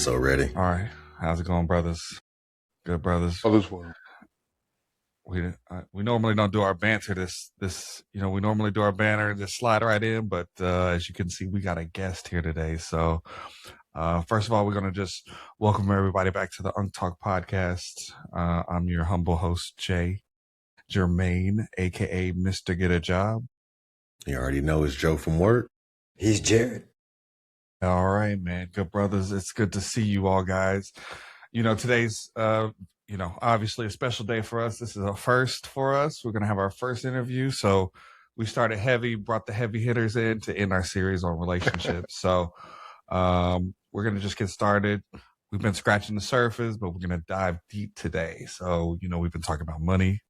so ready. All right. How's it going, brothers? Good, brothers. Others one. We normally don't do our banter we normally do our banter and just slide right in, but as you can see, we got a guest here today. So first of all, we're going to just welcome everybody back to the UNC Podcast. I'm your humble host, Jay Jermaine, aka Mr. Get a Job. You already know it's Joe from work. He's Jared. All right, man. Good brothers. It's good to see you all, guys. Today's obviously a special day for us. This is a first for us. We're going to have our first interview. So we started heavy, brought the heavy hitters in to end our series on relationships. So we're going to just get started. We've been scratching the surface, but we're going to dive deep today. So, we've been talking about money.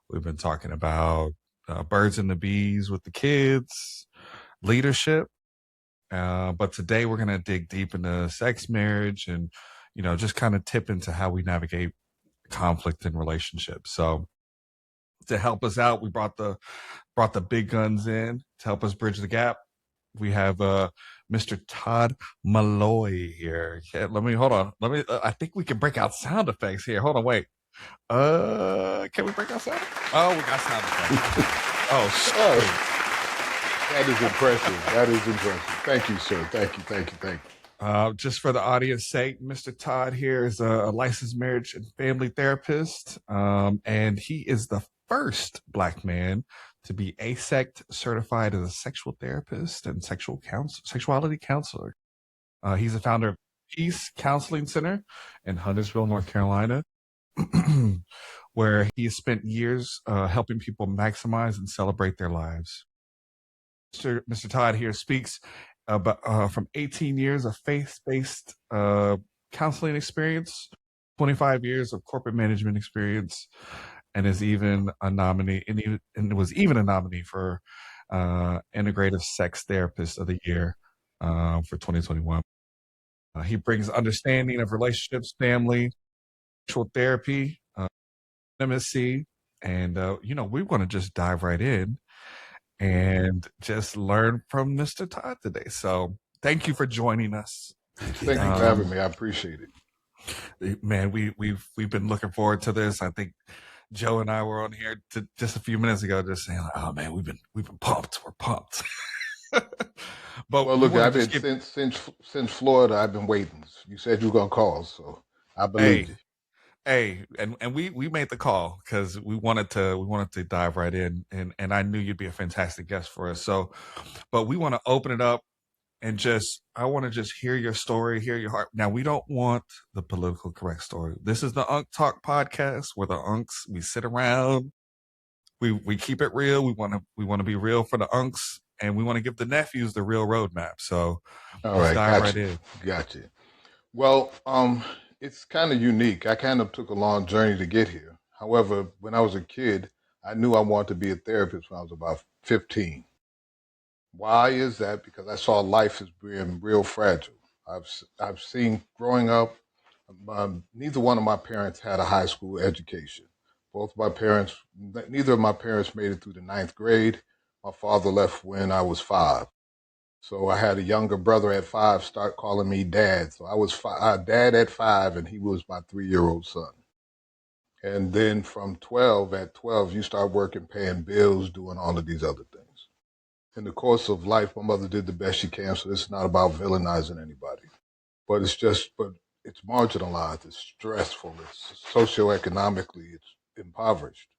We've been talking about birds and the bees with the kids, leadership. But today we're going to dig deep into sex, marriage, and, just kind of tip into how we navigate conflict in relationships. So to help us out, we brought the big guns in to help us bridge the gap. We have Mr. Todd Malloy here. Hold on. I think we can break out sound effects here. Hold on, wait. Can we break out sound? Oh, we got sound effects. Oh, that is impressive. Thank you, sir. Thank you. Just for the audience sake, Mr. Todd here is a licensed marriage and family therapist, and he is the first Black man to be ASECT certified as a sexual therapist and sexuality counselor. He's the founder of Peace Counseling Center in Huntersville, North Carolina, where he has spent years helping people maximize and celebrate their lives. Mr. Todd here speaks about from 18 years of faith-based counseling experience, 25 years of corporate management experience, and is even a nominee, and was even a nominee for Integrative Sex Therapist of the Year for 2021. He brings understanding of relationships, family, sexual therapy, intimacy, and we want to just dive right in and just learn from Mr. Todd today. So thank you for joining us. Thank you for having me. I appreciate it. Man, we've been looking forward to this. I think Joe and I were on here just a few minutes ago, just saying, "Oh man, we've been pumped. We're pumped." But look, I've been since Florida. I've been waiting. You said you were gonna call, so I believed it. Hey, and we made the call because we wanted to dive right in, and I knew you'd be a fantastic guest for us. So, but we want to open it up and I want to just hear your story, hear your heart. Now, we don't want the politically correct story. This is the UNC Podcast, where the UNCs, we sit around, we keep it real. We want to be real for the UNCs, and we want to give the nephews the real roadmap. So, all right, dive right in. Gotcha. Well, it's kind of unique. I kind of took a long journey to get here. However, when I was a kid, I knew I wanted to be a therapist when I was about 15. Why is that? Because I saw life as being real fragile. I've seen growing up, neither one of my parents had a high school education. Neither of my parents made it through the 9th grade. My father left when I was 5. So I had a younger brother at 5 start calling me dad. So I was dad at 5, and he was my 3-year-old son. And then at 12, you start working, paying bills, doing all of these other things. In the course of life, my mother did the best she can. So it's not about villainizing anybody, but it's marginalized. It's stressful. It's socioeconomically, it's impoverished.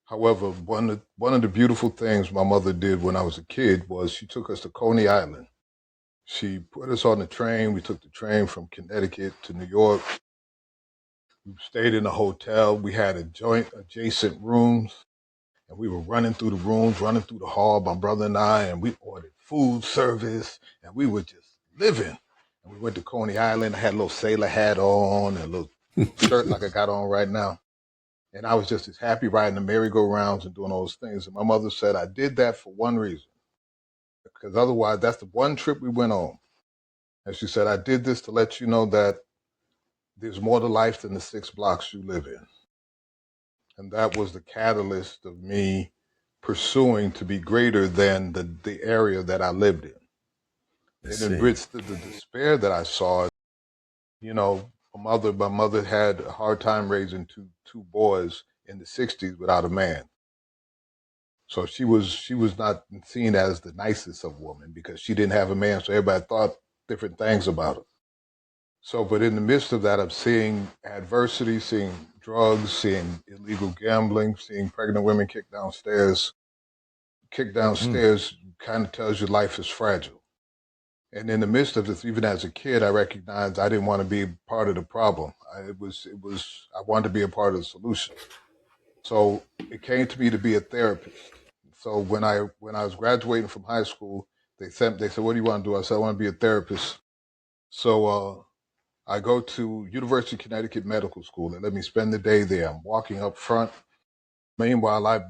However, one of the beautiful things my mother did when I was a kid was she took us to Coney Island. She put us on the train. We took the train from Connecticut to New York. We stayed in a hotel. We had adjacent rooms, and we were running through the rooms, running through the hall, my brother and I, and we ordered food service, and we were just living. And we went to Coney Island. I had a little sailor hat on and a little shirt like I got on right now. And I was just as happy riding the merry-go-rounds and doing all those things. And my mother said, I did that for one reason, because otherwise that's the one trip we went on. And she said, I did this to let you know that there's more to life than the 6 blocks you live in. And that was the catalyst of me pursuing to be greater than the area that I lived in. And amidst the despair that I saw, my mother had a hard time raising two boys in the 60s without a man. So she was not seen as the nicest of women because she didn't have a man, so everybody thought different things about her. So, but in the midst of that, of seeing adversity, seeing drugs, seeing illegal gambling, seeing pregnant women kicked downstairs kind of tells you life is fragile. And in the midst of this, even as a kid, I recognized I didn't want to be part of the problem. I wanted to be a part of the solution. So it came to me to be a therapist. So when I was graduating from high school, they said, "What do you want to do?" I said, "I want to be a therapist." So I go to University of Connecticut Medical School and let me spend the day there. I'm walking up front. Meanwhile, I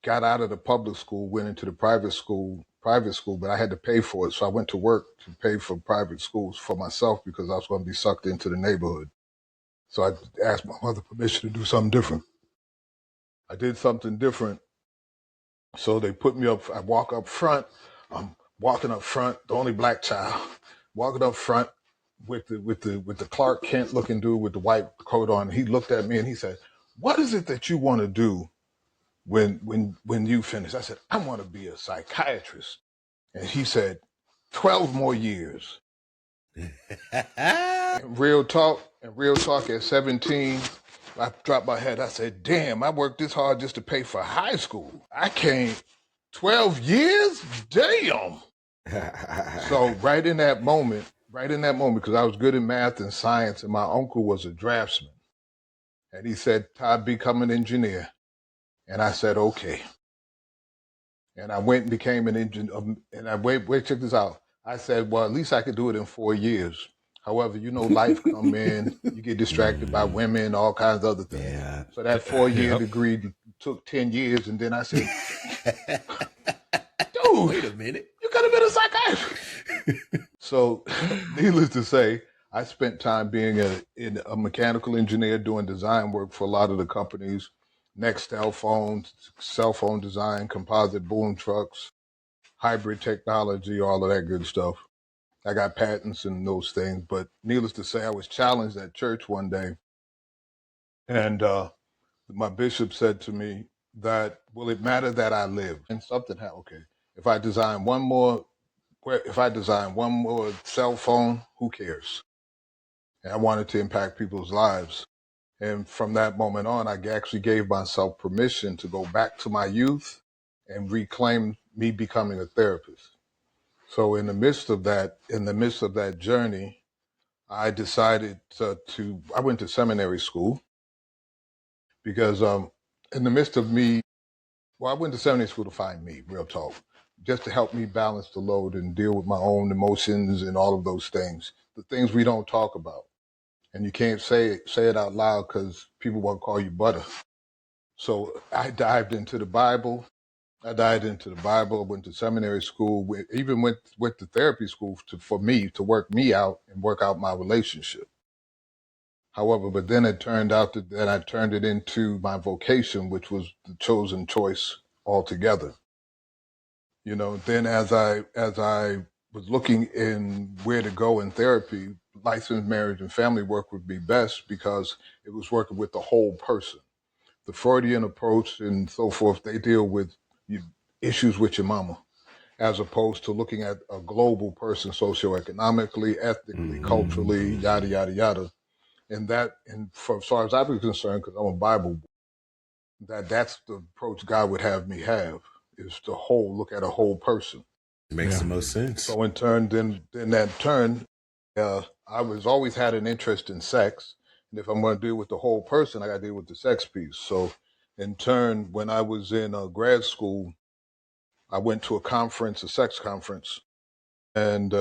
got out of the public school, went into the private school, but I had to pay for it. So I went to work to pay for private schools for myself because I was going to be sucked into the neighborhood. So I asked my mother permission to do something different. I did something different. So they put me up. I walk up front. I'm walking up front, the only black child, walking up front with the Clark Kent looking dude with the white coat on. He looked at me and he said, "What is it that you want to do when you finish?" I said, "I want to be a psychiatrist." And he said, 12 more years. And real talk at 17, I dropped my head. I said, "Damn, I worked this hard just to pay for high school. I can't 12 years? Damn." So right in that moment, because I was good in math and science, and my uncle was a draftsman. And he said, "Todd, become an engineer." And I said, "Okay." And I went and became an engineer. And check this out. I said, "Well, at least I could do it in 4 years." However, life come in, you get distracted by women, all kinds of other things. Yeah. So that 4-year degree took 10 years. And then I said, "Dude, Wait a minute. you could have been a psychiatrist." So needless to say, I spent time being a mechanical engineer doing design work for a lot of the companies. Nextel phones, cell phone design, composite boom trucks, hybrid technology, all of that good stuff. I got patents and those things, but needless to say, I was challenged at church one day, and my bishop said to me that, "Will it matter that I live?" And something happened. Okay, if I design one more cell phone, who cares? And I wanted to impact people's lives. And from that moment on, I actually gave myself permission to go back to my youth and reclaim me becoming a therapist. So in the midst of that journey, I decided I went to seminary school because in the midst of me, I went to seminary school to find me, real talk, just to help me balance the load and deal with my own emotions and all of those things, the things we don't talk about. And you can't say it out loud because people won't call you butter. So I dived into the Bible. Went to seminary school, even went to therapy school for me to work me out and work out my relationship. However, but then it turned out that I turned it into my vocation, which was the chosen choice altogether. Then as I was looking in where to go in therapy, licensed marriage and family work would be best because it was working with the whole person. The Freudian approach and so forth, they deal with issues with your mama, as opposed to looking at a global person socioeconomically, ethnically, culturally, yada, yada, yada. And for as far as I was concerned, because I'm a Bible, that's the approach God would have me have, is to look at a whole person. It makes the most sense. So in turn, I was always had an interest in sex. And if I'm going to deal with the whole person, I got to deal with the sex piece. So in turn, when I was in grad school, I went to a sex conference, and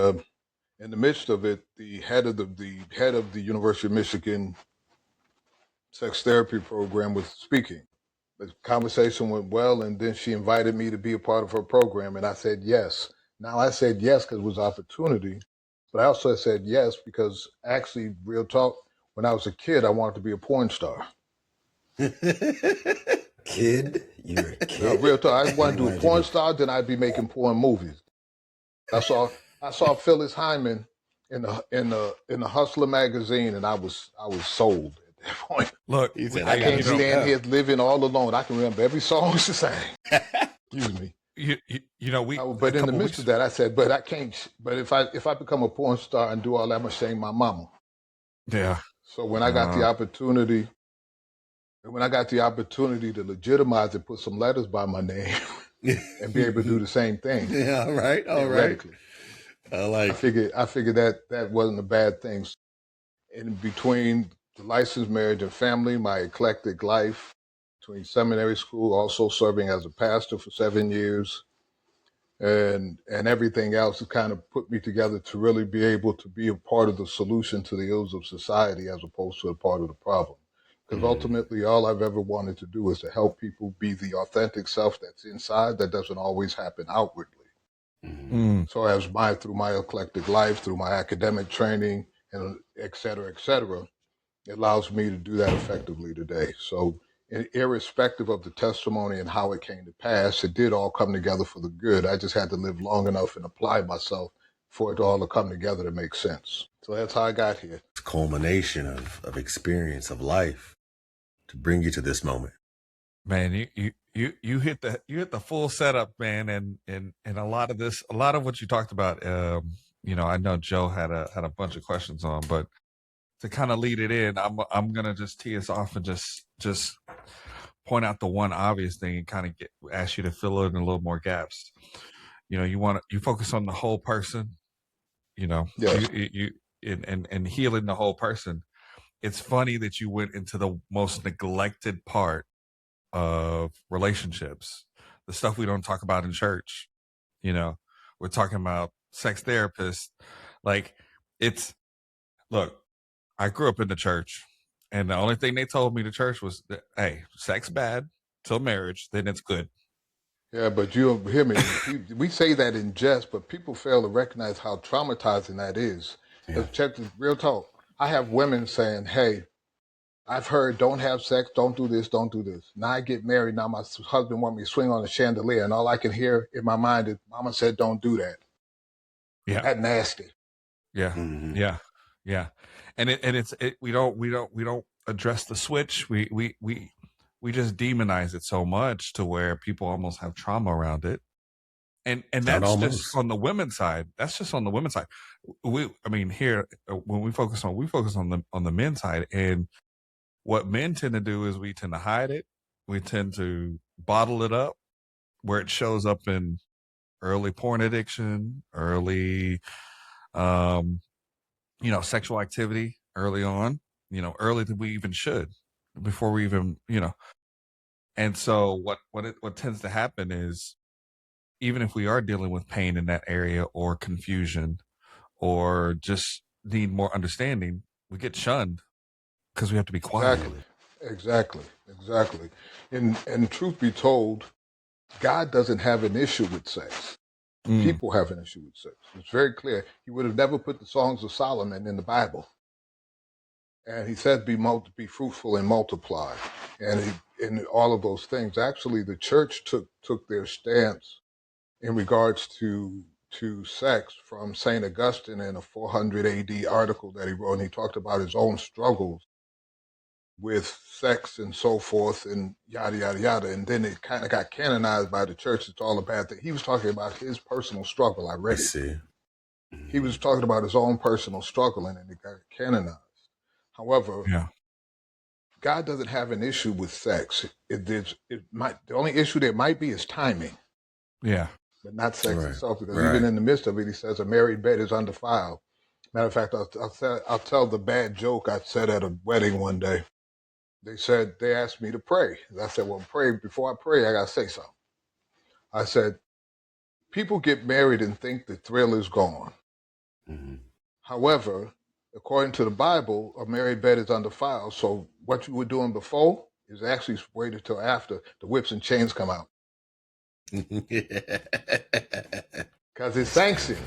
in the midst of it, the head of the University of Michigan sex therapy program was speaking. The conversation went well, and then she invited me to be a part of her program, and I said yes. Now I said yes because it was opportunity, but I also said yes because actually, real talk, when I was a kid, I wanted to be a porn star. Kid? You're a kid? No, real talk, I wanted to be a porn star, then I'd be making porn movies. I saw Phyllis Hyman in the Hustler magazine, and I was sold at that point. Look, He said, I I got can't beat stand up. here living all alone. I can remember every song she sang. Excuse me. a But in the couple midst weeks. of that, I said, but I can't. But if I become a porn star and do all that, I'm gonna shame my mama. Yeah. So when I got the opportunity, to legitimize it, put some letters by my name, and be able to do the same thing. Yeah, all right. Theoretically, I I like. figured that wasn't a bad thing. In between the licensed marriage and family, my eclectic life, between seminary school, also serving as a pastor for 7 years, and everything else has kind of put me together to really be able to be a part of the solution to the ills of society as opposed to a part of the problem. Because ultimately, all I've ever wanted to do is to help people be the authentic self that's inside that doesn't always happen outwardly. So through my eclectic life, through my academic training, and et cetera, it allows me to do that effectively today. So irrespective of the testimony and how it came to pass, it did all come together for the good. I just had to live long enough and apply myself for it all to come together to make sense. So that's how I got here. It's a culmination of experience of life to bring you to this moment. Man, you hit the full setup, man, and a lot of what you talked about. I know Joe had a bunch of questions on, but to kind of lead it in, I'm gonna just tee us off and just point out the one obvious thing and kind of ask you to fill in a little more gaps. You focus on the whole person. Yes. You and healing the whole person. It's funny that you went into the most neglected part of relationships, the stuff we don't talk about in church. We're talking about sex therapists. Like, look, I grew up in the church, and the only thing they told me the church was that, hey, sex bad till marriage, then it's good. Yeah, but you hear me. We say that in jest, but people fail to recognize how traumatizing that is. Yeah. Check the real talk. I have women saying, hey, I've heard don't have sex, don't do this, don't do this. Now I get married, now my husband wants me to swing on a chandelier, and all I can hear in my mind is, Mama said don't do that. Yeah. That nasty. Yeah. Yeah. And we don't address the switch. We just demonize it so much to where people almost have trauma around it. And that's just on the women's side. That's just on the women's side. Here when we focus on the men's side, and what men tend to do is we tend to hide it. We tend to bottle it up, where it shows up in early porn addiction, early, sexual activity early on, earlier than we even should, before we even, And so what tends to happen is, even if we are dealing with pain in that area or confusion or just need more understanding, we get shunned because we have to be quiet. Exactly. And truth be told, God doesn't have an issue with sex. People have an issue with sex. It's very clear. He would have never put the Songs of Solomon in the Bible. And he said, be fruitful and multiply. And all of those things. Actually, the church took their stance in regards to sex from St. Augustine in a 400 AD article that he wrote. And he talked about his own struggles with sex and so forth and yada, yada, yada. And then it kind of got canonized by the church. It's all a bad thing. He was talking about his personal struggle. I read it. He was talking about his own personal struggle, and it got canonized. However, God doesn't have an issue with sex. The only issue there might be is timing. Yeah. But not sex itself, because even in the midst of it, he says a married bed is undefiled. Matter of fact, I'll tell the bad joke I said at a wedding one day. They asked me to pray. I said, well, before I pray, I got to say something. I said, people get married and think the thrill is gone. However, according to the Bible, a married bed is undefiled. So what you were doing before is actually waited till after the whips and chains come out. Because it's sanctioned.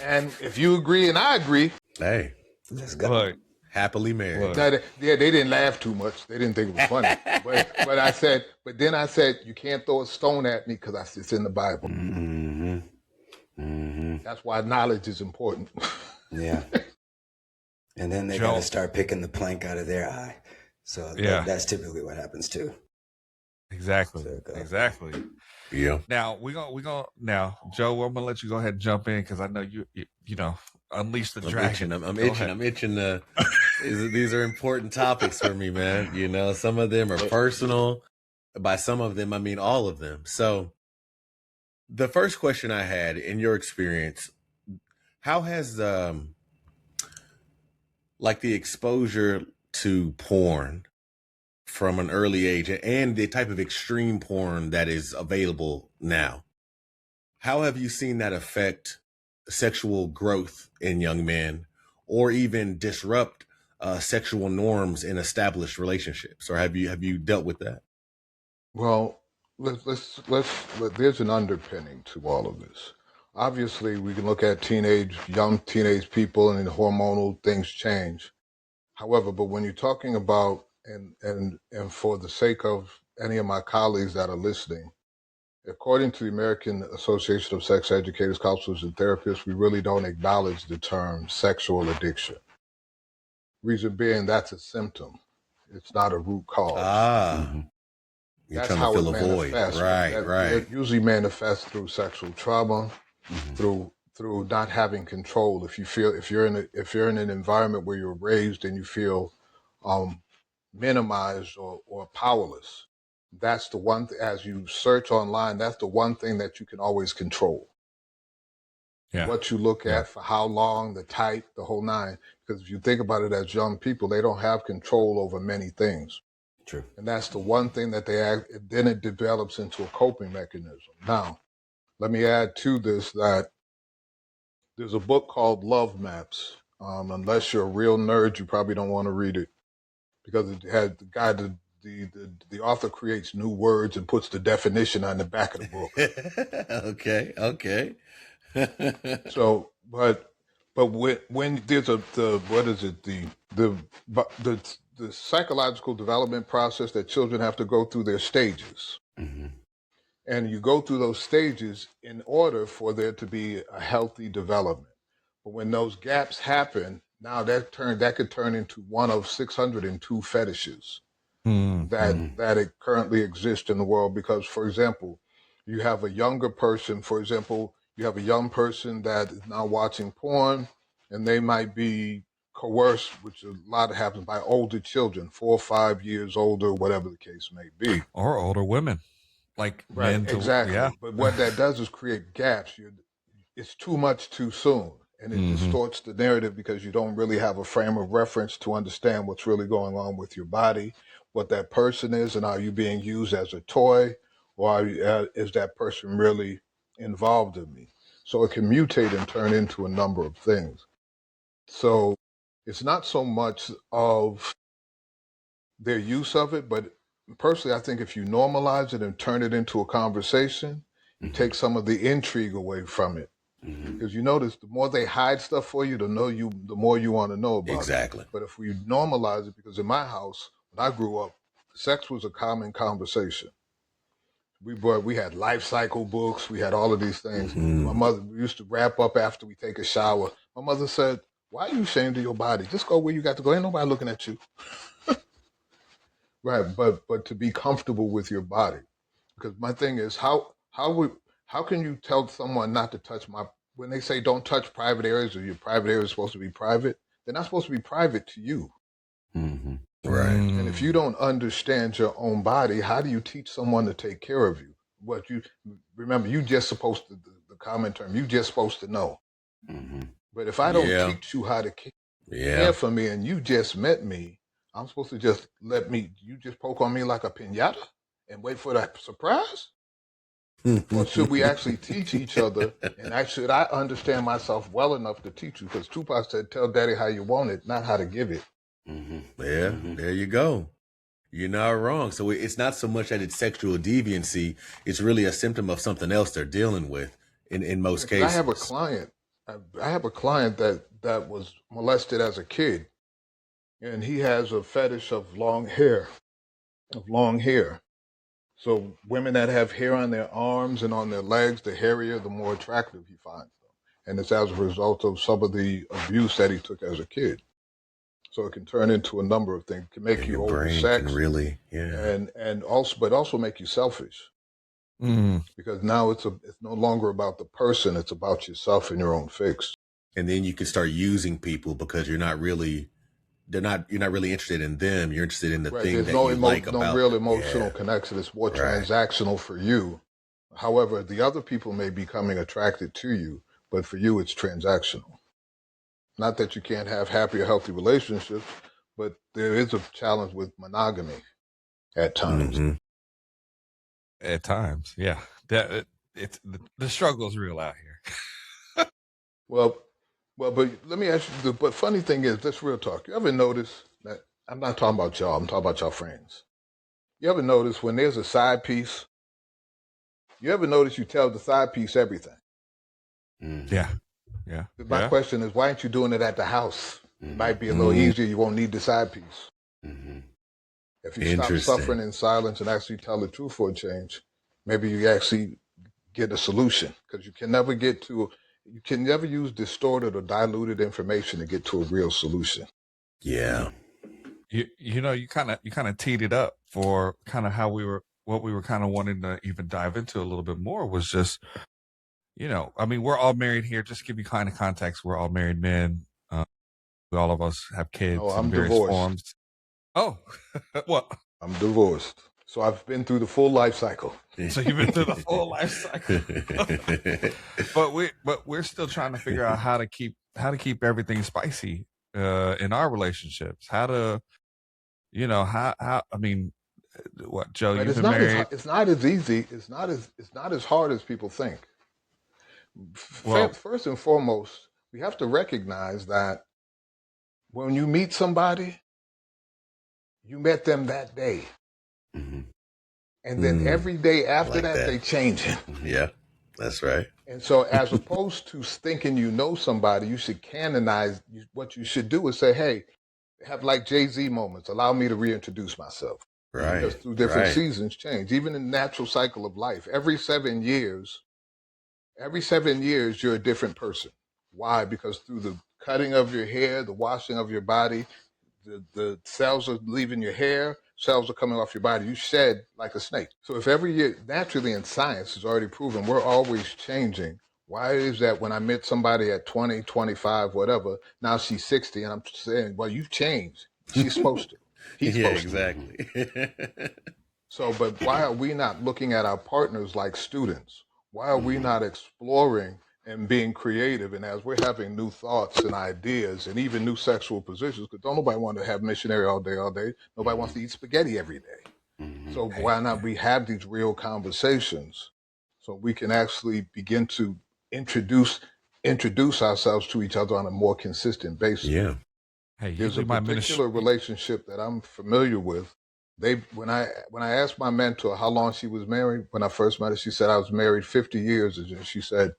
And if you agree and I agree, hey, let's go. Happily married. They didn't laugh too much. They didn't think it was funny. but then I said, you can't throw a stone at me because it's in the Bible. That's why knowledge is important. Yeah. And then they got to start picking the plank out of their eye. So that's typically what happens too. Exactly. Exactly. Yeah. Now now, Joe, I'm gonna let you go ahead and jump in because I know you know, unleash the dragon. I'm itching to. These are important topics for me, man. You know, some of them are personal. By some of them, I mean all of them. So, the first question I had, in your experience, how has like the exposure to porn from an early age and the type of extreme porn that is available now, how have you seen that affect sexual growth in young men, or even disrupt sexual norms in established relationships? Or have you dealt with that? Well, there's an underpinning to all of this. Obviously, we can look at young teenage people, and hormonal things change. However, but when you're talking about, and for the sake of any of my colleagues that are listening, according to the American Association of Sex Educators, Counselors, and Therapists, we really don't acknowledge the term sexual addiction. Reason being, that's a symptom. It's not a root cause. You're That's trying how to fill it a void. manifests. Right. It usually manifests through sexual trauma, through not having control. If you're in an environment where you're raised and you feel minimized or powerless, that's the one. As you search online, that's the one thing that you can always control. Yeah. What you look at, for how long, the type, the whole nine. Because if you think about it, as young people, they don't have control over many things. True. And that's the one thing that then it develops into a coping mechanism. Now, let me add to this that there's a book called Love Maps. Unless you're a real nerd, you probably don't want to read it, because it had the author creates new words and puts the definition on the back of the book. Okay. So, but when there's the psychological development process that children have to go through their stages. And you go through those stages in order for there to be a healthy development. But when those gaps happen, now that could turn into one of 602 fetishes that it currently exists in the world. Because, for example, you have a younger person, you have a young person that is now watching porn, and they might be coerced, which a lot happens by older children, 4 or 5 years older, whatever the case may be. Or older women. Like Right, men exactly. Yeah. But what that does is create gaps. It's too much too soon, and it distorts the narrative because you don't really have a frame of reference to understand what's really going on with your body, what that person is, and are you being used as a toy, or is that person really involved in me? So it can mutate and turn into a number of things. So it's not so much of their use of it, but personally, I think if you normalize it and turn it into a conversation, you take some of the intrigue away from it. Because you notice the more they hide stuff for you, the more you want to know about it. Exactly. But if we normalize it, because in my house, when I grew up, sex was a common conversation. We had life cycle books, we had all of these things. My mother, we used to wrap up after we take a shower. My mother said, "Why are you ashamed of your body? Just go where you got to go. Ain't nobody looking at you." Right, but to be comfortable with your body, because my thing is how can you tell someone not to touch when they say don't touch private areas, or your private area is supposed to be private? They're not supposed to be private to you. Right. And if you don't understand your own body, how do you teach someone to take care of you? Remember, you just supposed to, the common term, you just supposed to know. But if I don't teach you how to care for me, and you just met me, I'm supposed to just you just poke on me like a piñata and wait for that surprise? Or should we actually teach each other? And should I understand myself well enough to teach you? Because Tupac said, "Tell daddy how you want it, not how to give it." Yeah, there you go. You're not wrong. So it's not so much that it's sexual deviancy. It's really a symptom of something else they're dealing with in most cases. I have a client that was molested as a kid. And he has a fetish of long hair. So women that have hair on their arms and on their legs, the hairier, the more attractive he finds them. And it's as a result of some of the abuse that he took as a kid. So it can turn into a number of things. It can make you Your brain oversexed, can really, and also make you selfish. Because now it's no longer about the person; it's about yourself and your own fix. And then you can start using people because you're not really interested in them. You're interested in the thing There's that no you like about. No real emotional connection. It's more transactional for you. However, the other people may be becoming attracted to you, but for you, it's transactional. Not that you can't have happy or healthy relationships, but there is a challenge with monogamy at times. Mm-hmm. At times, yeah. The struggle is real out here. Well, but let me ask you. But funny thing is, this real talk. You ever notice that? I'm not talking about y'all. I'm talking about y'all friends. You ever notice when there's a side piece? You ever notice you tell the side piece everything? Yeah. My question is, why aren't you doing it at the house? It might be a little easier. You won't need the side piece. If you stop suffering in silence and actually tell the truth for a change, maybe you actually get a solution. Because you can never use distorted or diluted information to get to a real solution. Yeah. You kind of teed it up for kind of what we were kind of wanting to even dive into a little bit more was just, I mean, we're all married here. Just to give you kind of context, we're all married men. All of us have kids in various forms. Oh, what? I'm divorced. So I've been through the full life cycle. So you've been through the full life cycle. but we're still trying to figure out how to keep everything spicy in our relationships. How to, I mean, what, Joe, you've been married. It's not as easy. It's not as hard as people think. Well, first and foremost, we have to recognize that when you meet somebody, you met them that day. And then every day after that, they change it. Yeah, that's right. And so as opposed to thinking you know somebody, you should canonize. What you should do is say, hey, have like Jay-Z moments. Allow me to reintroduce myself. Right. Because through different seasons change. Even in the natural cycle of life, every 7 years, you're a different person. Why? Because through the cutting of your hair, the washing of your body, the cells are leaving your hair, cells are coming off your body. You shed like a snake. So if every year, naturally in science, it's already proven, we're always changing. Why is that when I met somebody at 20, 25, whatever, now she's 60, and I'm saying, well, you've changed. She's supposed to. He's supposed exactly. to. So, but why are we not looking at our partners like students? Why are we not exploring and being creative? And as we're having new thoughts and ideas and even new sexual positions, because don't nobody want to have missionary all day. Nobody wants to eat spaghetti every day. So why not we have these real conversations so we can actually begin to introduce ourselves to each other on a more consistent basis? Yeah. Hey, there's a particular relationship that I'm familiar with. When I asked my mentor how long she was married, when I first met her, she said I was married 50 years. And she said,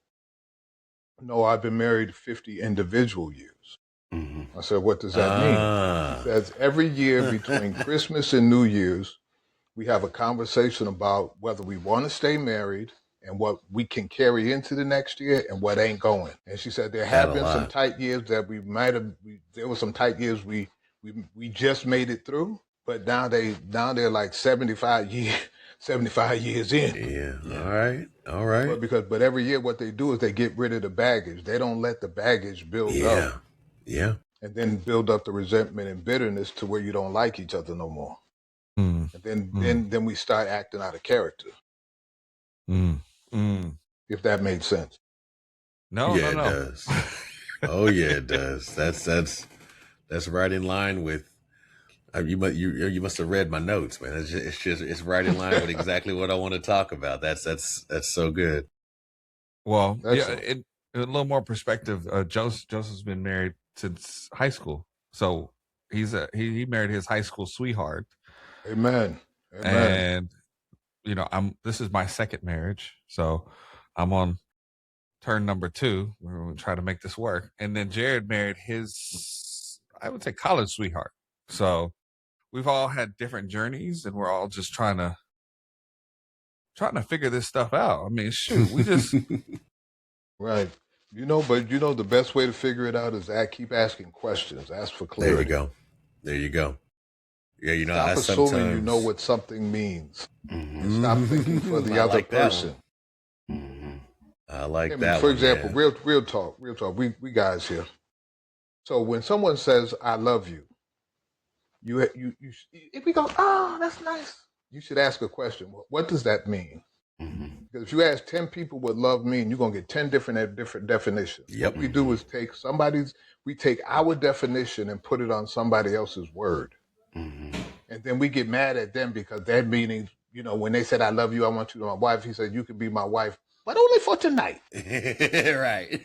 no, I've been married 50 individual years. I said, what does that mean? She says every year between Christmas and New Year's, we have a conversation about whether we want to stay married and what we can carry into the next year and what ain't going. And she said there have been some tight years that there were some tight years we just made it through. But now they're like 75 years in. Yeah. All right. But every year what they do is they get rid of the baggage. They don't let the baggage build up. Yeah. And then build up the resentment and bitterness to where you don't like each other no more. And then we start acting out of character. If that made sense. No. It does. Oh yeah, it does. That's right in line with. You must have read my notes, man. It's right in line with exactly what I want to talk about. That's so good. Well, a little more perspective. Joseph's been married since high school, so he married his high school sweetheart. Amen. And this is my second marriage, so I'm on turn number 2. We're going to try to make this work. And then Jared married his, I would say, college sweetheart. So we've all had different journeys, and we're all just trying to figure this stuff out. I mean, shoot, we just right. But the best way to figure it out is keep asking questions. Ask for clarity. There you go. There you go. Yeah, you know, Stop that's assuming you know sometimes. what something means. Mm-hmm. And stop thinking for the I other like that one. person. Mm-hmm. I like I mean, that for one, example, man. real talk. We guys here. So when someone says "I love you," if we go, "Oh, that's nice," you should ask a question. What does that mean? Mm-hmm. Because if you ask 10 people what love means, you're gonna get 10 different definitions. Yep. What we do is we take our definition and put it on somebody else's word. Mm-hmm. And then we get mad at them because that meaning, when they said I love you, I want you to my wife, he said you could be my wife, but only for tonight. Right.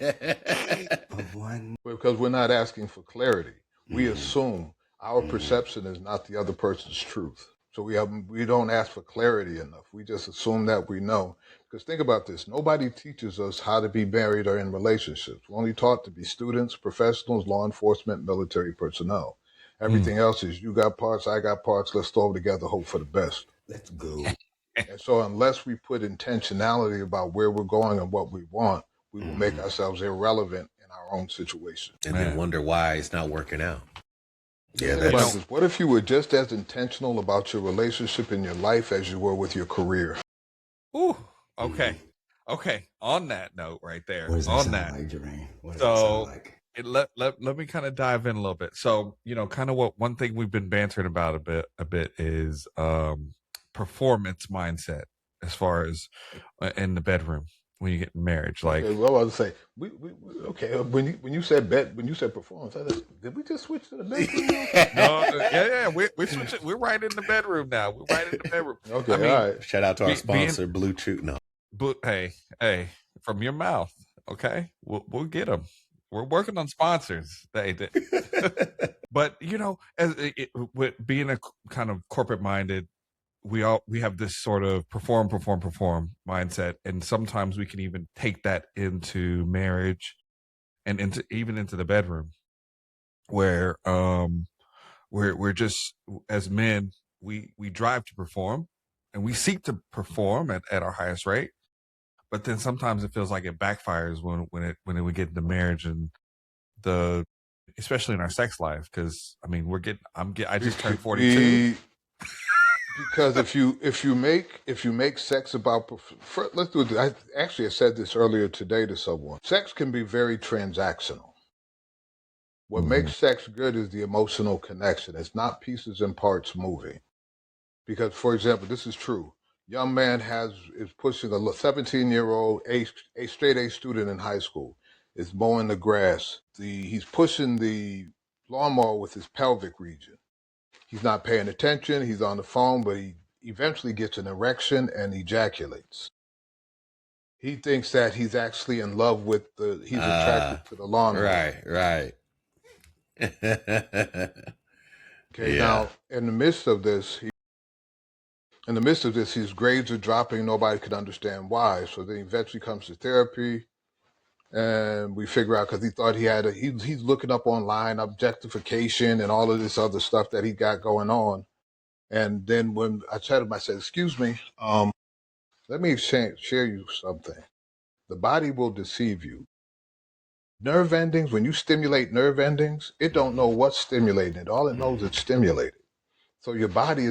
Because we're not asking for clarity. We Mm-hmm. assume our perception is not the other person's truth. So we don't ask for clarity enough. We just assume that we know. Because think about this. Nobody teaches us how to be married or in relationships. We're only taught to be students, professionals, law enforcement, military personnel. Everything else is you got parts, I got parts. Let's throw them together, hope for the best. Let's go. And so unless we put intentionality about where we're going and what we want, we will make ourselves irrelevant in our own situation. And then wonder why it's not working out. Yeah, Think about this. What if you were just as intentional about your relationship in your life as you were with your career? Ooh, okay. Okay. On that note right there. What does that on sound that. like, Jermaine? What does So that sound like? let me kind of dive in a little bit. So, kind of what one thing we've been bantering about a bit is performance mindset as far as in the bedroom when you get in marriage. Like, Okay, well, I was say, when you said performance, I said, did we just switch to the bedroom? no, yeah, we're switching. We're right in the bedroom now. We're right in the bedroom. Okay, I mean, all right. Shout out to our sponsor, Blue Chew. No, but hey, from your mouth, okay, we'll get them. We're working on sponsors. But as with being a kind of corporate minded, we have this sort of perform mindset, and sometimes we can even take that into marriage and into the bedroom, where we're just, as men, we drive to perform and we seek to perform at our highest rate, but then sometimes it feels like it backfires when we get into marriage and especially in our sex life, because I mean I just turned 42. Because if you make sex about, let's do it. I said this earlier today to someone. Sex can be very transactional. What makes sex good is the emotional connection. It's not pieces and parts moving. Because, for example, this is true. Young man is pushing a 17-year-old, a straight A student in high school, is mowing the grass. He's pushing the lawnmower with his pelvic region. He's not paying attention. He's on the phone, but he eventually gets an erection and ejaculates. He thinks that he's actually in love with he's attracted to the lawnmower. Right. Okay, now in the midst of this, his grades are dropping. Nobody could understand why. So then he eventually comes to therapy, and we figure out, because he thought he's looking up online objectification and all of this other stuff that he got going on. And then when I chatted him, I said, "Excuse me, let me share you something. The body will deceive you. Nerve endings, when you stimulate nerve endings, it don't know what's stimulating it. All it knows is stimulated. So your body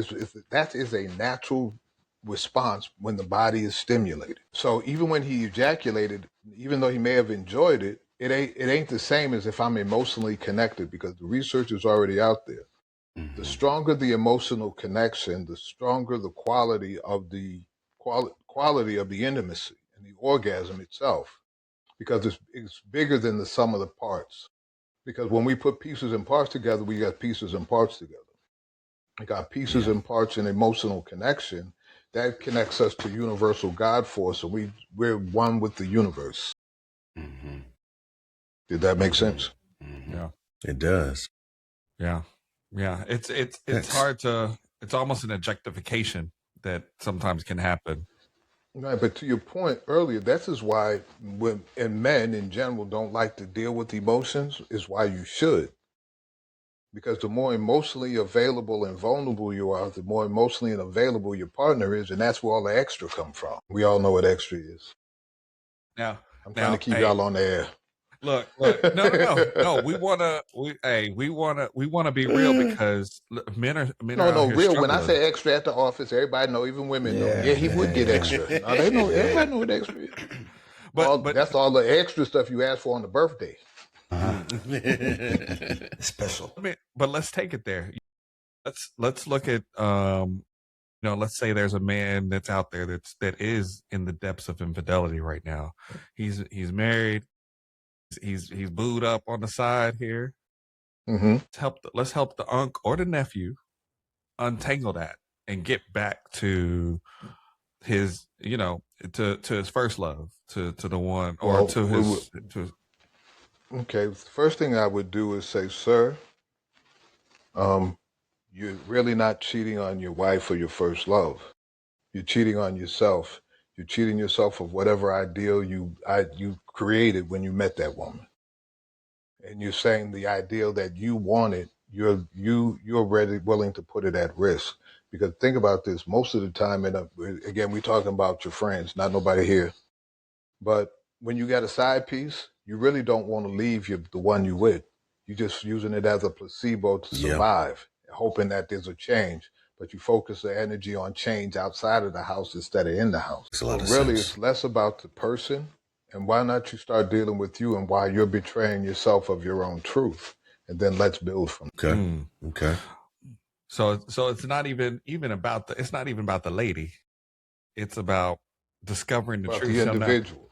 that is a natural response when the body is stimulated. So even when he ejaculated, even though he may have enjoyed it, it ain't the same as if I'm emotionally connected, because the research is already out there. The stronger the emotional connection, the stronger the quality of the intimacy and the orgasm itself, because it's bigger than the sum of the parts. Because when we put pieces and parts together, we got pieces and parts together. We got pieces and parts and emotional connection that connects us to universal God force, and we're one with the universe. Did that make sense? Yeah, it does. Yeah. It's hard to. It's almost an objectification that sometimes can happen. Right, but to your point earlier, this is why men in general don't like to deal with emotions, is why you should. Because the more emotionally available and vulnerable you are, the more emotionally available your partner is, and that's where all the extra come from. We all know what extra is. Now, I'm trying to keep y'all on the air. Look, no. We wanna be real because men are No, out here real. When I struggling. say extra at the office, everybody know, even women know. Yeah, Yeah, he would get extra. No, they know. Everybody know what extra is. But That's all the extra stuff you ask for on the birthday. Special. but let's take it there. Let's look at let's say there's a man that's out there that is in the depths of infidelity right now. He's married. He's booed up on the side here. Mm-hmm. Let's help the uncle or the nephew untangle that and get back to his to his first love, to the one, or to his Okay, the first thing I would do is say, sir, you're really not cheating on your wife or your first love. You're cheating on yourself. You're cheating yourself of whatever ideal you created when you met that woman. And you're saying the ideal that you wanted, you're already willing to put it at risk. Because think about this, most of the time, and again, we're talking about your friends, not nobody here. But when you got a side piece, you really don't want to leave the one you with. You're just using it as a placebo to survive, hoping that there's a change. But you focus the energy on change outside of the house instead of in the house. So really, it's less about the person. And why not you start dealing with you and why you're betraying yourself of your own truth? And then let's build from there. Okay. So it's not even about the lady. It's about discovering the truth. The individual.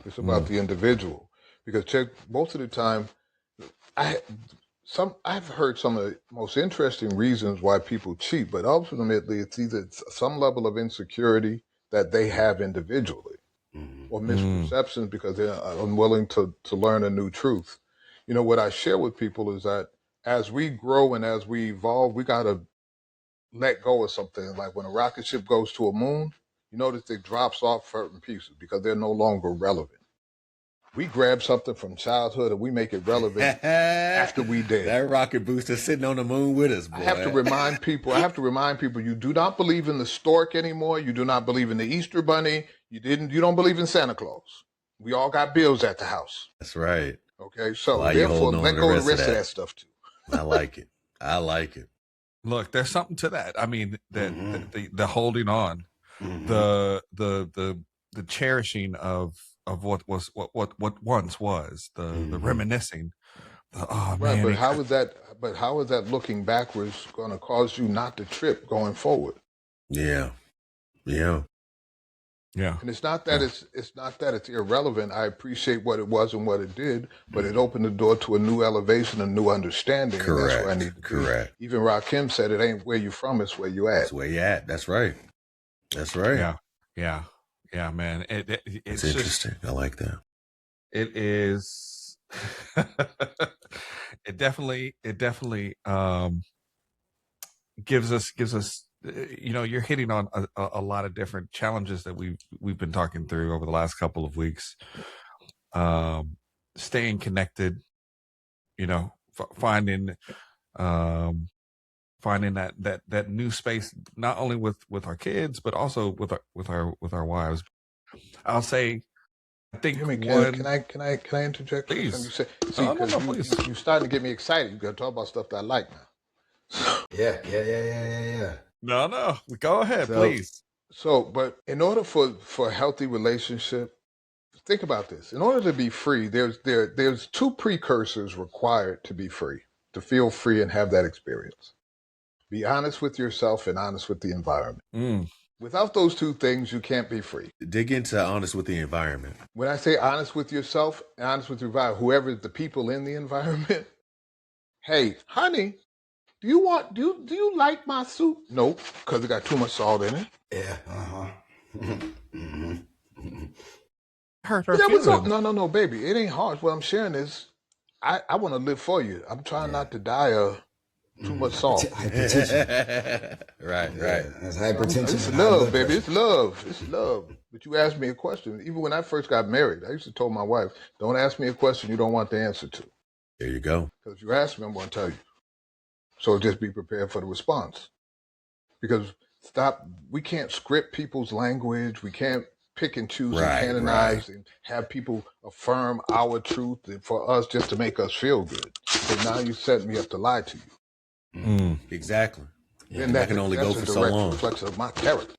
It's about the individual. Because most of the time, I've heard some of the most interesting reasons why people cheat, but ultimately it's either some level of insecurity that they have individually or misperceptions because they're unwilling to learn a new truth. You know, what I share with people is that as we grow and as we evolve, we got to let go of something. Like when a rocket ship goes to a moon, you notice it drops off certain pieces because they're no longer relevant. We grab something from childhood and we make it relevant after we dead. That rocket booster sitting on the moon with us, boy. I have to remind people, you do not believe in the stork anymore. You do not believe in the Easter bunny. You don't believe in Santa Claus. We all got bills at the house. That's right. Okay, so therefore let go of the rest of that stuff too. I like it. I like it. Look, there's something to that. I mean, the holding on, the cherishing of what once was, the reminiscing. Right, but how is that looking backwards going to cause you not to trip going forward? Yeah. And it's not that it's irrelevant. I appreciate what it was and what it did, but it opened the door to a new elevation, a new understanding. Correct. And that's where I need to be. Even Rakim said it ain't where you from, it's where you at. It's where you at. That's right. Yeah, man. It's interesting. I like that. It is. it definitely gives us. You're hitting on a lot of different challenges that we've been talking through over the last couple of weeks. Staying connected, finding that new space, not only with our kids, but also with our wives. I'll say, I think can I interject? Please. You're starting to get me excited. You got to talk about stuff that I like now. Yeah. No, go ahead, please. So, but in order for a healthy relationship, think about this. In order to be free, there's two precursors required to be free, to feel free and have that experience. Be honest with yourself and honest with the environment. Without those two things, you can't be free. Dig into honest with the environment. When I say honest with yourself, honest with your environment, whoever the people in the environment, hey, honey, do you like my soup? Nope, because it got too much salt in it. Yeah, Hurt her feelings. No, baby, it ain't hard. What I'm sharing is, I want to live for you. I'm trying not to die of too much salt. Hypertension. Right. That's hypertension. It's love, baby. It's love. But you asked me a question. Even when I first got married, I used to tell my wife, don't ask me a question you don't want the answer to. There you go. Because if you ask me, I'm going to tell you. So just be prepared for the response. Because we can't script people's language. We can't pick and choose Right, and canonize and have people affirm our truth and for us just to make us feel good. So now you set me up to lie to you. Exactly. Then And that can only go for so long. That's a direct reflection of my character.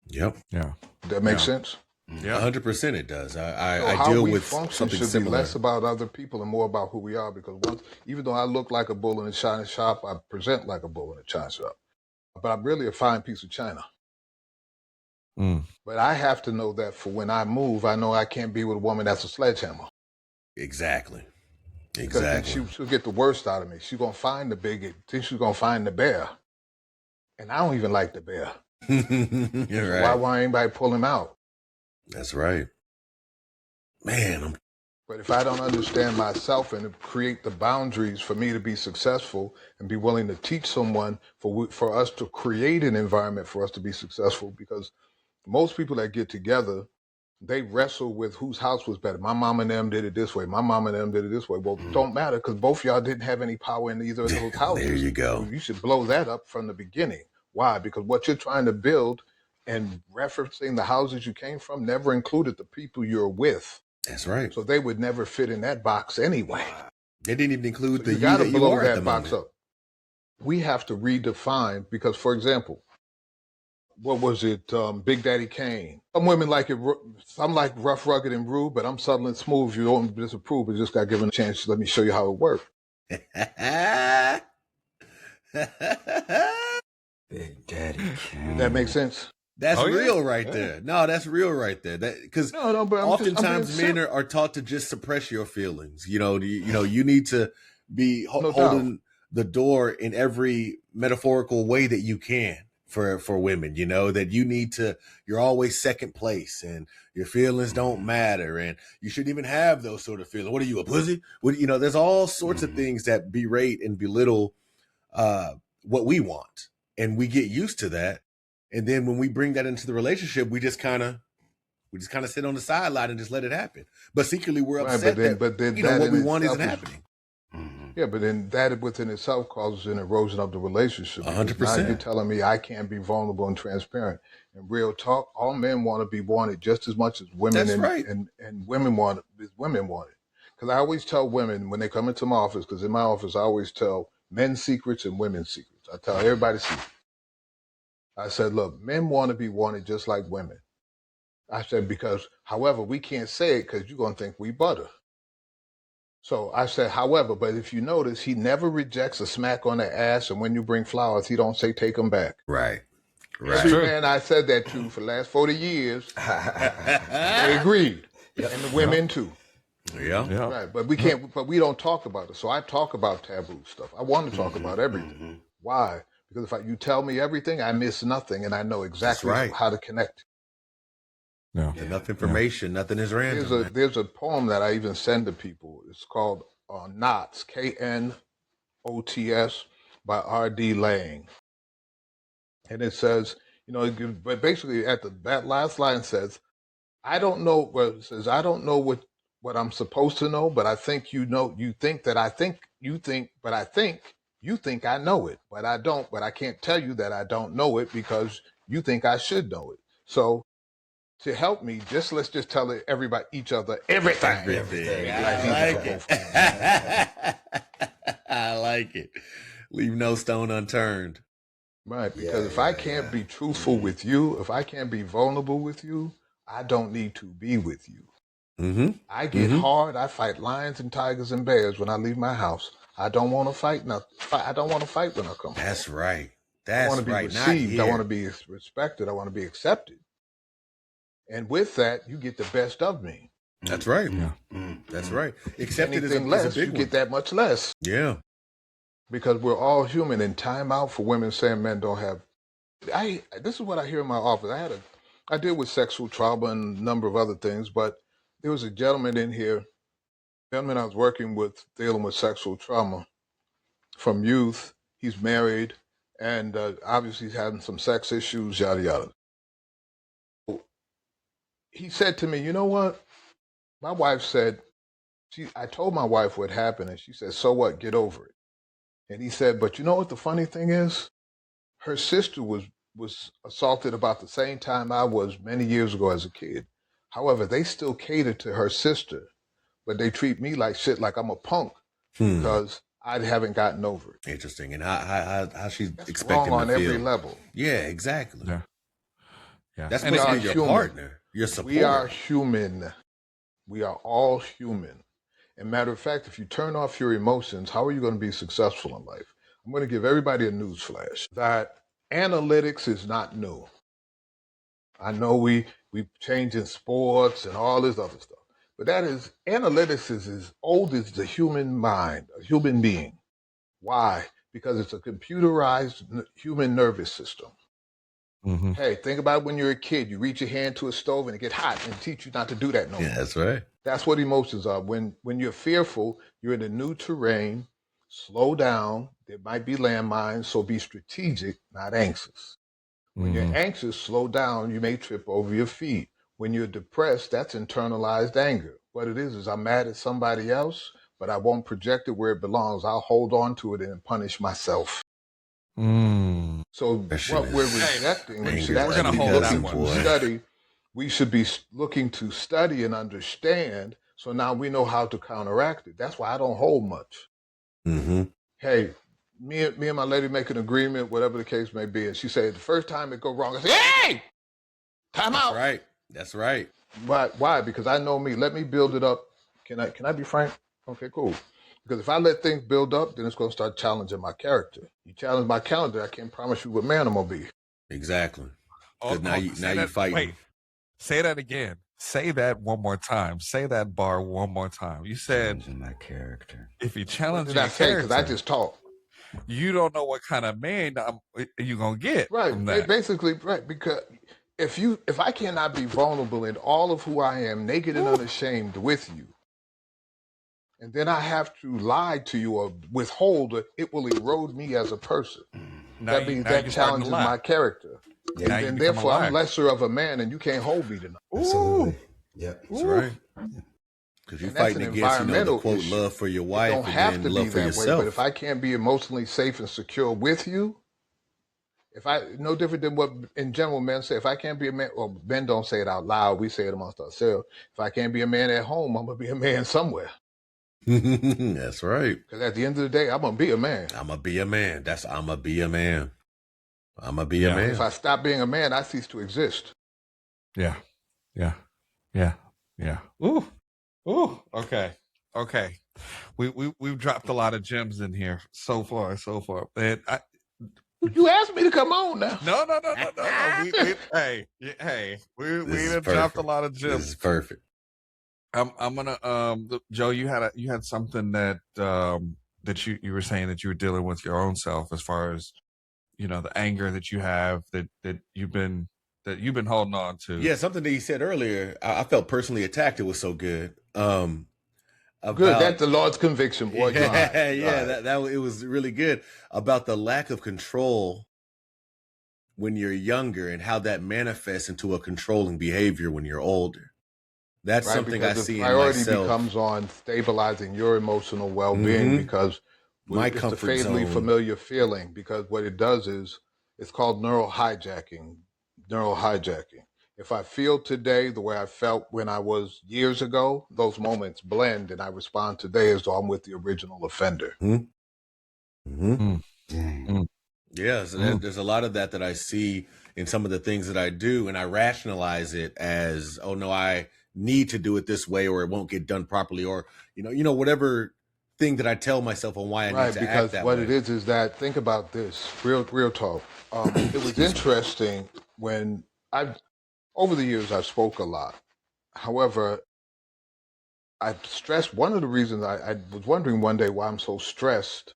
Yep. Yeah. Does that make sense? Yeah. 100% it does. So I how deal we with function something should similar. be less about other people and more about who we are. Because even though I look like a bull in a china shop, I present like a bull in a china shop. But I'm really a fine piece of china. But I have to know that for when I move, I know I can't be with a woman that's a sledgehammer. Exactly. Because then she'll get the worst out of me. She's going to find the bigot. Then she's going to find the bear. And I don't even like the bear. You're right. Why won't anybody pull him out? That's right. Man, But if I don't understand myself and create the boundaries for me to be successful and be willing to teach someone for us to create an environment for us to be successful, because most people that get together, they wrestle with whose house was better. My mom and them did it this way. My mom and them did it this way. Well, it don't matter because both of y'all didn't have any power in either of those houses. There you go. So you should blow that up from the beginning. Why? Because what you're trying to build and referencing the houses you came from never included the people you're with. That's right. So they would never fit in that box anyway. They didn't even include the you you got to that you blow are at the that box moment. up. We have to redefine because, for example, what was it? Big Daddy Kane. Some women like it. Some like rough, rugged, and rude, but I'm subtle and smooth. You don't disapprove, but just got given a chance to let me show you how it works. Big Daddy Kane. That makes sense. That's Oh, yeah. real right Yeah. there. No, that's real right there. That because No, but I'm oftentimes being men are taught to just suppress your feelings. You need to be No holding the door in every metaphorical way that you can for women. You know that you're always second place and your feelings don't matter and you shouldn't even have those sort of feelings. What are you, a pussy? There's all sorts of things that berate and belittle what we want, and we get used to that. And then when we bring that into the relationship, we just kind of sit on the sideline and just let it happen. But secretly, we're upset that what we want isn't happening. Yeah, but then that within itself causes an erosion of the relationship. 100%. Now you're telling me I can't be vulnerable and transparent. And real talk, all men want to be wanted just as much as women. That's right. And women want it as women want it. Because I always tell women when they come into my office, because in my office I always tell men's secrets and women's secrets. I tell everybody secrets. I said, look, men want to be wanted just like women. I said, because, however, we can't say it because you're going to think we butter. So I said, however, but if you notice, he never rejects a smack on the ass. And when you bring flowers, he don't say, take them back. Right. Every man I said that to for the last 40 years, they agreed. And the women too. Yeah. Right. But we can't, but we don't talk about it. So I talk about taboo stuff. I want to talk about everything. Why? Because if you tell me everything, I miss nothing, and I know exactly how to connect. Yeah. Enough information. Nothing is random. There's a poem that I even send to people. It's called Knots, Knots, by R.D. Lang. And it says, but basically that last line says, I don't know what I'm supposed to know, but I think you think that I think you think, but I think you think I know it, but I don't, but I can't tell you that I don't know it because you think I should know it. So to help me, let's just tell each other everything. I like it. I like it. Leave no stone unturned. Right, because if I can't be truthful with you, if I can't be vulnerable with you, I don't need to be with you. I get hard. I fight lions and tigers and bears when I leave my house. I don't want to fight nothing. I don't want to fight when I come home. That's right. I want to be received. I want to be respected. I want to be accepted. And with that, you get the best of me. That's right. Yeah. That's right. Accepted is a less, big you one. get that much less. Yeah. Because we're all human, and time out for women saying men don't have. This is what I hear in my office. I deal with sexual trauma and a number of other things, but there was a gentleman in here, I was working with dealing with sexual trauma from youth. He's married, and obviously he's having some sex issues, yada yada. He said to me, you know what? My wife said, I told my wife what happened, and she said, so what? Get over it. And he said, but you know what the funny thing is? Her sister was was assaulted about the same time I was many years ago as a kid. However, they still cater to her sister, but they treat me like shit, like I'm a punk because I haven't gotten over it. Interesting. And how she's That's expecting wrong on to feel. every level. Yeah, exactly. Yeah. Yeah. That's And supposed to we be are your human. partner, your support. We are human. We are all human. And matter of fact, if you turn off your emotions, how are you going to be successful in life? I'm going to give everybody a news flash that analytics is not new. I know we changing sports and all this other stuff, but analytics is as old as the human mind, a human being. Why? Because it's a computerized human nervous system. Mm-hmm. Hey, think about when you're a kid. You reach your hand to a stove and it get hot and teach you not to do that no more. Yeah, that's right. That's what emotions are. When you're fearful, you're in a new terrain. Slow down. There might be landmines, so be strategic, not anxious. When you're anxious, slow down. You may trip over your feet. When you're depressed, that's internalized anger. What it is I'm mad at somebody else, but I won't project it where it belongs. I'll hold on to it and punish myself. So what we're rejecting, we should actually be looking to study. We should be looking to study and understand. So now we know how to counteract it. That's why I don't hold much. Hey, me and my lady make an agreement, whatever the case may be. And she said, the first time it go wrong, I say, hey, time out. That's right. That's right. Why? Because I know me. Let me build it up. Can I be frank? Okay, cool. Because if I let things build up, then it's going to start challenging my character. You challenge my calendar, I can't promise you what man I'm going to be. Exactly. Now you fight. Wait, say that again. Say that one more time. Say that bar one more time. You said challenging my character. If you challenge your character, because I just talk. You don't know what kind of man you're gonna get. Right. From that. Basically, right. Because if I cannot be vulnerable in all of who I am, naked and unashamed with you, and then I have to lie to you or withhold it, it will erode me as a person. That means that challenges my character. Yeah, and therefore, I'm lesser of a man, and you can't hold me tonight. Absolutely. Yep. That's right. Because you're fighting against, the quote, love for your wife don't have and to love be for that yourself. way, but if I can't be emotionally safe and secure with you, no different than what in general men say, if I can't be a man, or men don't say it out loud, we say it amongst ourselves. If I can't be a man at home, I'm going to be a man somewhere. That's right. Because at the end of the day, I'm going to be a man. I'm going to be a man. I'm going to be a man. I'm going to be a man. If I stop being a man, I cease to exist. Yeah. Ooh. Okay. We've dropped a lot of gems in here so far. And you asked me to come on now. No. We done dropped a lot of gems. This is perfect. I'm gonna Joe, you had something that that you were saying that you were dealing with your own self as far as the anger that you have that you've been holding on to. Yeah, something that he said earlier. I felt personally attacked. It was so good. Good. That's the Lord's conviction, boy. That it was really good about the lack of control when you're younger and how that manifests into a controlling behavior when you're older. That's something I see in myself. Priority becomes on stabilizing your emotional well-being because it's a fatally familiar feeling. Because what it does is it's called neural hijacking. If I feel today the way I felt when I was years ago, those moments blend and I respond today as though I'm with the original offender. Yeah, so there's a lot of that I see in some of the things that I do, and I rationalize it as, oh no, I need to do it this way or it won't get done properly, or whatever thing that I tell myself on why I need to act that way. Because what it is that, think about this, real talk. It was interesting when over the years, I've spoke a lot. However, I've stressed, one of the reasons I was wondering one day why I'm so stressed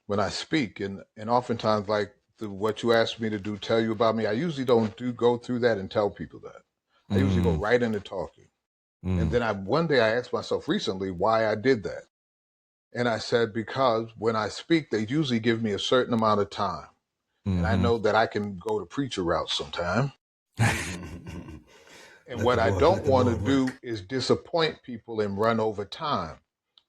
when I speak. And oftentimes, like what you asked me to do, tell you about me, I usually don't go through that and tell people that. I usually go right into talking. And then one day I asked myself recently why I did that. And I said, because when I speak, they usually give me a certain amount of time. And I know that I can go the preacher route sometime. And what I don't want to do is disappoint people and run over time.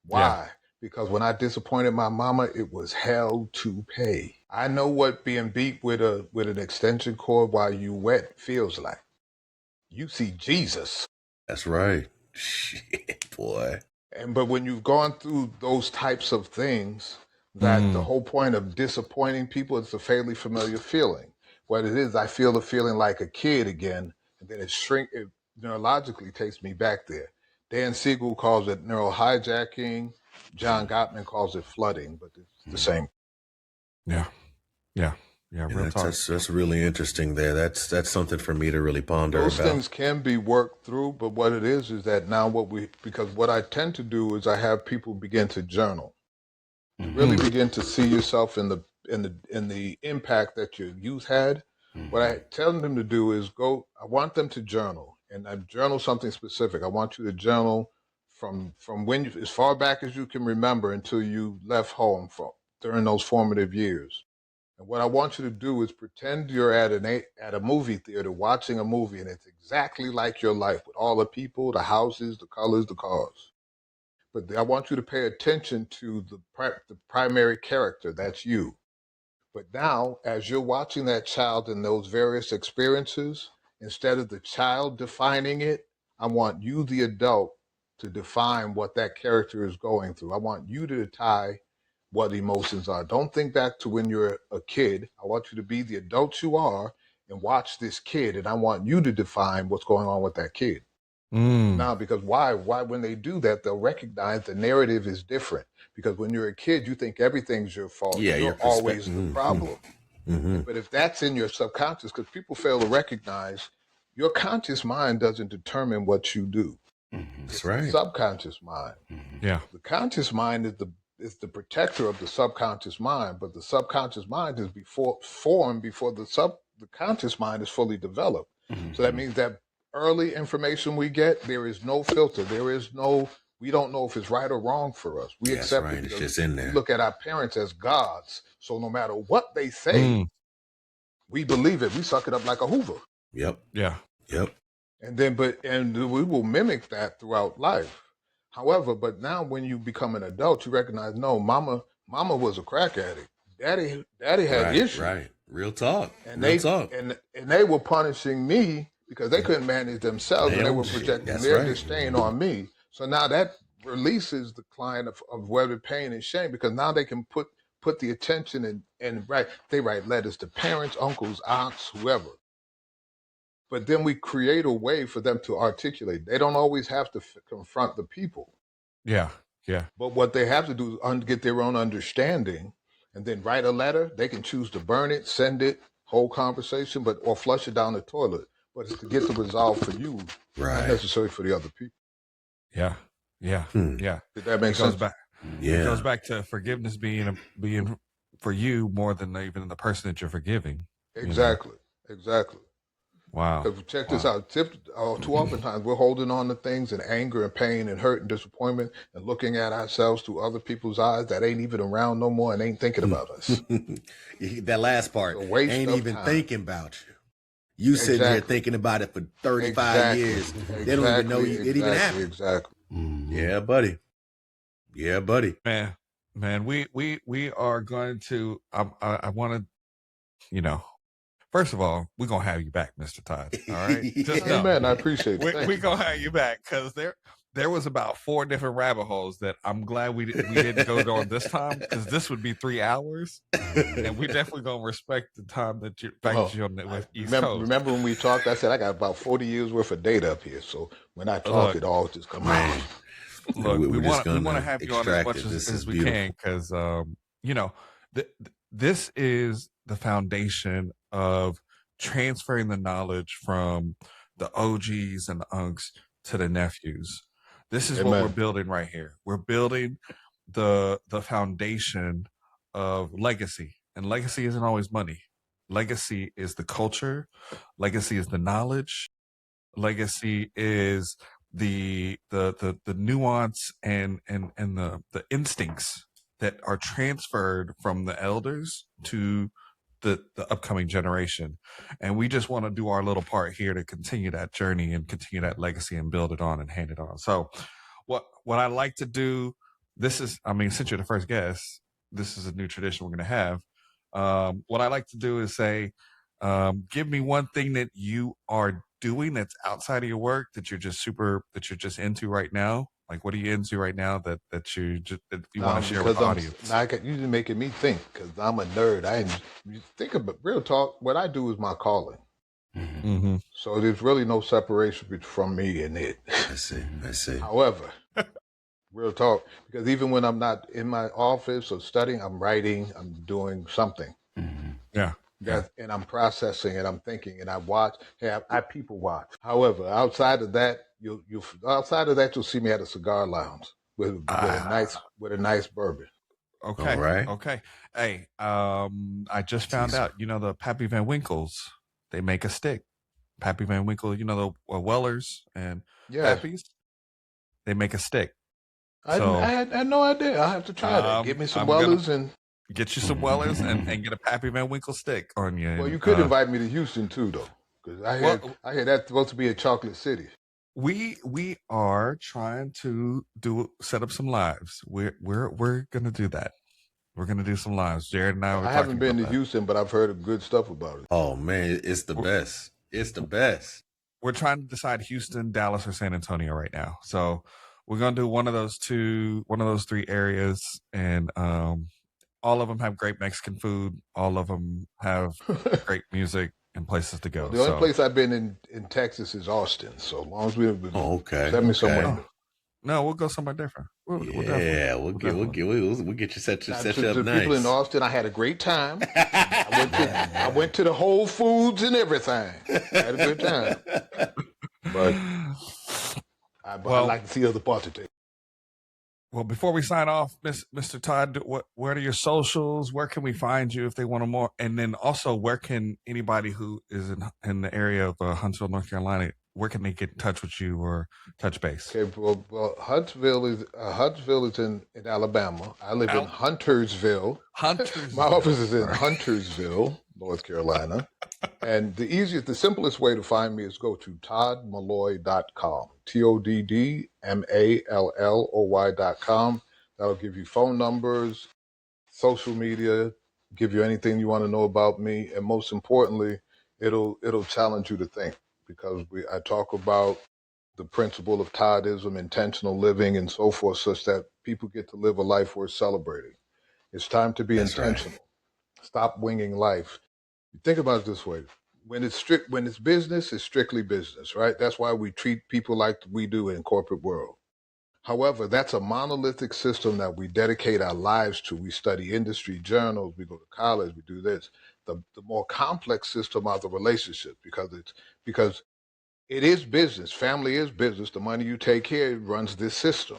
Why? because when I disappointed my mama, it was hell to pay. I know what being beat with an extension cord while you wet feels like. You see Jesus. That's right. Shit, boy. But when you've gone through those types of things, that the whole point of disappointing people, it's a fairly familiar feeling. What it is, I feel the feeling like a kid again, and then it neurologically takes me back there. Dan Siegel calls it neural hijacking. John Gottman calls it flooding, but it's the same. Yeah. Real talk. That's really interesting there. That's something for me to really ponder Those about. things can be worked through, but what it is that now because what I tend to do is I have people begin to journal, really begin to see yourself in the impact that your youth had. What I tell them to do is I want them to journal, and I journal something specific. I want you to journal from when as far back as you can remember until you left home during those formative years. And what I want you to do is pretend you're at a movie theater watching a movie, and it's exactly like your life with all the people, the houses, the colors, the cars. But I want you to pay attention to the primary character. That's you. But now, as you're watching that child in those various experiences, instead of the child defining it, I want you, the adult, to define what that character is going through. I want you to tie what emotions are. Don't think back to when you're a kid. I want you to be the adult you are and watch this kid, and I want you to define what's going on with that kid. Now, because why when they do that, they'll recognize the narrative is different. Because when you're a kid, you think everything's your fault. Yeah, you're always the problem. But if that's in your subconscious, because people fail to recognize your conscious mind doesn't determine what you do. That's right. The subconscious mind. Yeah. The conscious mind is the protector of the subconscious mind, but the subconscious mind is formed before the conscious mind is fully developed. So that means that early information we get, there is no filter. We don't know if it's right or wrong for us. We accept it. It's just in there. We look at our parents as gods. So no matter what they say, we believe it. We suck it up like a Hoover. Yep. Yeah. Yep. And we will mimic that throughout life. However, but now when you become an adult, you recognize, no, mama was a crack addict. Daddy had issues. Right. Real talk. And Real they were punishing me because they couldn't manage themselves, and they were projecting their disdain on me. So now that releases the client of whether pain and shame, because now they can put the attention and they write letters to parents, uncles, aunts, whoever. But then we create a way for them to articulate. They don't always have to confront the people. Yeah. But what they have to do is get their own understanding and then write a letter. They can choose to burn it, send it, whole conversation, or flush it down the toilet. But it's to get the resolve for you, not necessarily for the other people. Yeah. Did that make sense? It goes back to forgiveness being for you more than even the person that you're forgiving. Exactly. Wow. Check this out. Too often times we're holding on to things in anger and pain and hurt and disappointment and looking at ourselves through other people's eyes that ain't even around no more and ain't thinking about us. That last part, ain't even thinking about you. You sitting here thinking about it for 35 years. They don't even know it even happened. Exactly. Yeah, buddy. Man, we are going to, I want to, first of all, we're going to have you back, Mr. Todd. All right. Just know. Amen. I appreciate it. We're going to have you back because there was about 4 different rabbit holes that I'm glad we didn't go on this time, because this would be 3 hours. And we definitely going to respect the time that you're on the East Coast. Remember when we talked, I said I got about 40 years worth of data up here. So when I talk, it all just comes out. Look, we want to have you on as much as we can, because, this is the foundation of transferring the knowledge from the OGs and the unks to the nephews. This is what we're building right here. We're building the foundation of legacy, and legacy isn't always money. Legacy is the culture. Legacy is the knowledge. Legacy is the nuance and the instincts that are transferred from the elders to the upcoming generation. And we just want to do our little part here to continue that journey and continue that legacy and build it on and hand it on. So what I like to do this is, I mean, since you're the first guest, this is a new tradition we're going to have. What I like to do is say, give me one thing that you are doing that's outside of your work that you're just into right now. Like, what are you into right now that you want to share with the audience? You're just making me think because I'm a nerd. You think about real talk. What I do is my calling. Mm-hmm. So there's really no separation from me and it. I see. However, real talk, because even when I'm not in my office or studying, I'm writing, I'm doing something. Mm-hmm. Yeah. And I'm processing and I'm thinking and I watch. Hey, I people watch. However, outside of that, you'll see me at a cigar lounge with a nice bourbon. Okay. All right. Okay. Hey, I just found out. You know the Pappy Van Winkles. They make a stick. Pappy Van Winkle. You know the Wellers and Pappy's. They make a stick. I had no idea. I have to try that. Give me some Wellers and get you some Wellers and get a Pappy Van Winkle stick on you. Well, you could invite me to Houston too, though, because I hear that's supposed to be a chocolate city. We are trying to set up some lives. We're gonna do that. We're gonna do some lives. Jared and I haven't been to Houston, but I've heard good stuff about it. Oh man, it's the best. It's the best. We're trying to decide Houston, Dallas, or San Antonio right now. So we're gonna do one of those three areas, and all of them have great Mexican food. All of them have great music and places to go. The only place I've been in Texas is Austin. So as long as we have been, send me somewhere. No, we'll go somewhere different. We'll get you set up nice. People in Austin, I had a great time. I went to the Whole Foods and everything. I had a good time. But I'd like to see other parts of it. Well, before we sign off, Mr. Todd, what are your socials? Where can we find you if they want to more? And then also, where can anybody who is in the area of Huntsville, North Carolina, where can they get in touch with you or touch base? Okay, well, Huntsville is in Alabama. I live in Huntersville. My office is in Huntersville, North Carolina. And the simplest way to find me is go to toddmalloy.com. TODDMALLOY.com. That'll give you phone numbers, social media, give you anything you want to know about me, and most importantly, it'll challenge you to think, because I talk about the principle of Toddism, intentional living, and so forth, such that people get to live a life worth celebrating. It's time to be intentional. Right. Stop winging life. Think about it this way. When it's business, it's strictly business, right? That's why we treat people like we do in corporate world. However, that's a monolithic system that we dedicate our lives to. We study industry journals, we go to college, we do this. The more complex system are the relationships, because it is business. Family is business. The money you take here runs this system.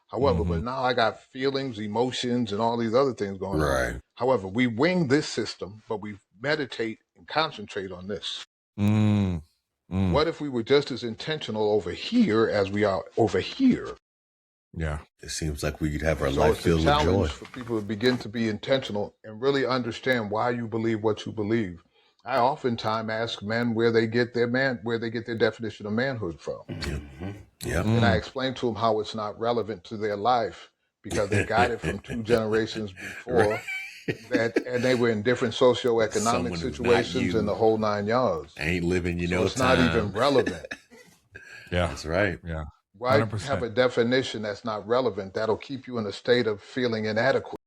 However, but now I got feelings, emotions, and all these other things going on. However, we wing this system, but we meditate and concentrate on this. What if we were just as intentional over here as we are over here? Yeah. It seems like we could have our life filled with joy. It's a challenge for people to begin to be intentional and really understand why you believe what you believe. I oftentimes ask men where they get their definition of manhood from. Mm-hmm. Yeah. And I explain to them how it's not relevant to their life, because they got it from 2 generations before. And they were in different socioeconomic situations and the whole 9 yards. Ain't living, it's not even relevant. Yeah. That's right. Yeah. Why 100%. Have a definition that's not relevant? That'll keep you in a state of feeling inadequate.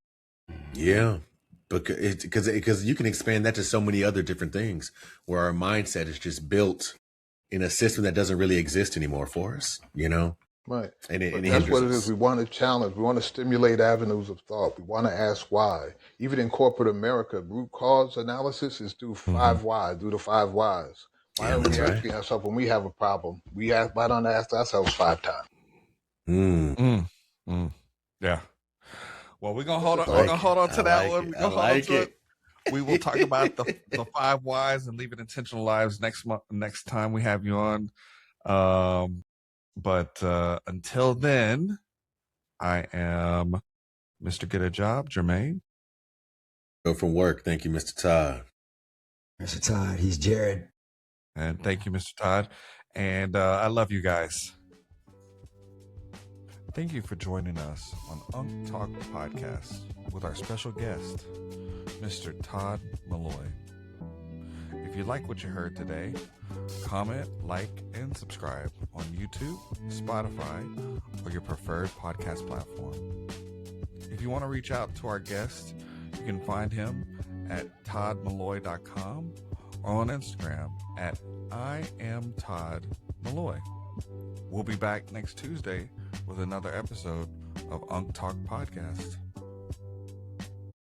Yeah. Because you can expand that to so many other different things, where our mindset is just built in a system that doesn't really exist anymore for us, Right. And that's what it is. We want to challenge. We want to stimulate avenues of thought. We want to ask why. Even in corporate America, root cause analysis is do 5 whys. Do the 5 whys. Why don't we asking ourselves when we have a problem? Why don't we ask ourselves 5 times? Yeah. Well, we're gonna hold on. We're gonna hold on to that one. We're gonna hold on to it. We will talk about the 5 whys and living intentional lives next time we have you on. But until then, I am Mr. Get a Job, Jermaine. Go from work. Thank you, Mr. Todd. Mr. Todd, he's Jared. And thank you, Mr. Todd. And I love you guys. Thank you for joining us on UNC Talk Podcast with our special guest, Mr. Todd Malloy. If you like what you heard today, comment, like, and subscribe on YouTube, Spotify, or your preferred podcast platform. If you want to reach out to our guest, you can find him at toddmalloy.com or on Instagram at IamToddMalloy. We'll be back next Tuesday with another episode of UNC Talk Podcast.